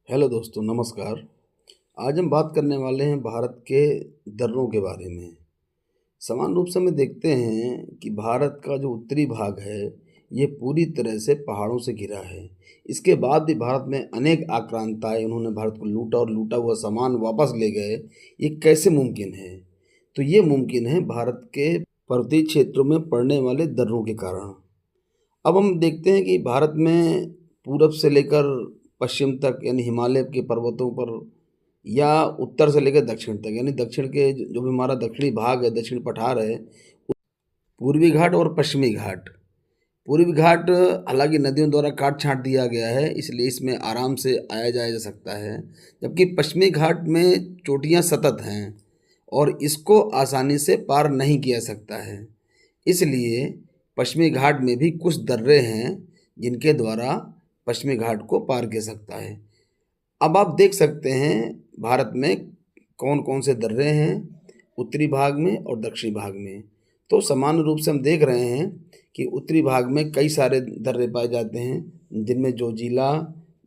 Hello दोस्तों, नमस्कार। आज हम बात करने वाले हैं भारत के दर्रों के बारे में। समान रूप से हम देखते हैं कि भारत का जो उत्तरी भाग है, ये पूरी तरह से पहाड़ों से घिरा है। इसके बाद भी भारत में अनेक आक्रांत आए, उन्होंने भारत को लूटा और लूटा हुआ सामान वापस ले गए। ये कैसे मुमकिन है? तो ये मुमकिन है भारत के पर्वतीय क्षेत्रों में पड़ने वाले दर्रों के कारण। अब हम देखते हैं कि भारत में पूरब से लेकर पश्चिम तक, यानी हिमालय के पर्वतों पर, या उत्तर से लेकर दक्षिण तक, यानी दक्षिण के जो भी हमारा दक्षिणी भाग है, दक्षिण पठार है, पूर्वी घाट और पश्चिमी घाट। पूर्वी घाट हालांकि नदियों द्वारा काट छांट दिया गया है, इसलिए इसमें आराम से आया जाया जा सकता है। जबकि पश्चिमी घाट में चोटियां सतत हैं और इसको आसानी से पार नहीं किया सकता है। इसलिए पश्चिमी घाट में भी कुछ दर्रे हैं जिनके द्वारा पश्चिमी घाट को पार किया सकता है। अब आप देख सकते हैं भारत में कौन कौन से दर्रे हैं, उत्तरी भाग में और दक्षिणी भाग में। तो समान रूप से हम देख रहे हैं कि उत्तरी भाग में कई सारे दर्रे पाए जाते हैं, जिनमें जोजिला,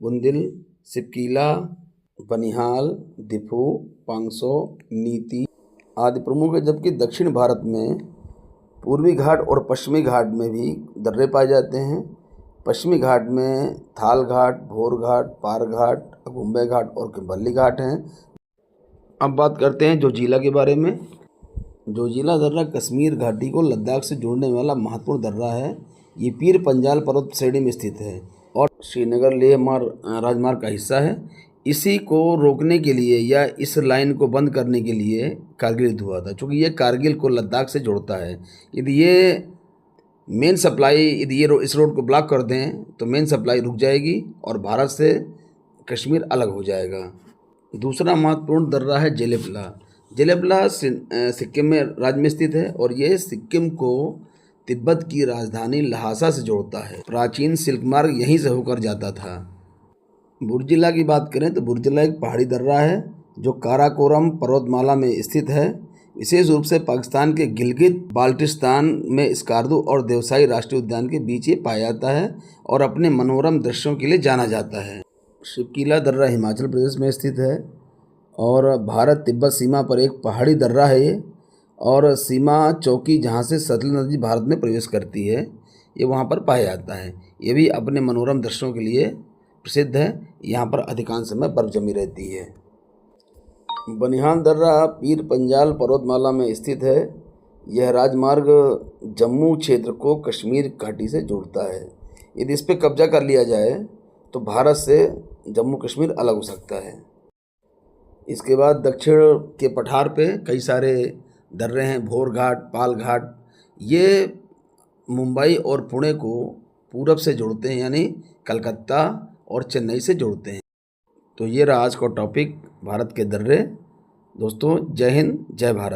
बुंदिल, सिपकीला, बनिहाल, दिफू, पांगसो, नीति आदि प्रमुख है। जबकि दक्षिण भारत में पूर्वी घाट और पश्चिमी घाट में भी दर्रे पाए जाते हैं। पश्चिमी घाट में थाल घाट, भोर घाट, पार घाट, अगुम्बे घाट और किंबरली घाट हैं। अब बात करते हैं जोजिला के बारे में। जोजिला दर्रा कश्मीर घाटी को लद्दाख से जोड़ने वाला महत्वपूर्ण दर्रा है। ये पीर पंजाल पर्वत श्रेणी में स्थित है और श्रीनगर लेह राजमार्ग का हिस्सा है। इसी को रोकने के लिए या इस लाइन को बंद करने के लिए कारगिल युद्ध हुआ था, क्योंकि ये कारगिल को लद्दाख से जोड़ता है। यदि ये मेन सप्लाई, यदि ये इस रोड को ब्लॉक कर दें तो मेन सप्लाई रुक जाएगी और भारत से कश्मीर अलग हो जाएगा। दूसरा महत्वपूर्ण दर्रा है जेलेपला। जेलेपला सिक्किम में राज्य में स्थित है और यह सिक्किम को तिब्बत की राजधानी लहासा से जोड़ता है। प्राचीन सिल्क मार्ग यहीं से होकर जाता था। बुर्जिला की बात करें तो बुर्जिला एक पहाड़ी दर्रा है जो काराकोरम पर्वतमाला में स्थित है। विशेष रूप से पाकिस्तान के गिलगित बाल्टिस्तान में स्कार्दू और देवसाई राष्ट्रीय उद्यान के बीच ये पाया जाता है और अपने मनोरम दृश्यों के लिए जाना जाता है। शिवकीला दर्रा हिमाचल प्रदेश में स्थित है और भारत तिब्बत सीमा पर एक पहाड़ी दर्रा है ये, और सीमा चौकी जहाँ से सतलुज नदी भारत में प्रवेश करती है, ये वहाँ पर पाया जाता है। ये भी अपने मनोरम दृश्यों के लिए प्रसिद्ध है। यहाँ पर अधिकांश समय बर्फ जमी रहती है। बनिहाल दर्रा पीर पंजाल पर्वतमाला में स्थित है। यह राजमार्ग जम्मू क्षेत्र को कश्मीर घाटी से जोड़ता है। यदि इस पर कब्जा कर लिया जाए तो भारत से जम्मू कश्मीर अलग हो सकता है। इसके बाद दक्षिण के पठार पे कई सारे दर्रे हैं, भोर घाट, पाल घाट। ये मुंबई और पुणे को पूरब से जोड़ते हैं, यानी कलकत्ता और चेन्नई से जोड़ते हैं। तो ये रहा आज का टॉपिक, भारत के दर्रे। दोस्तों, जय हिंद, जय भारत।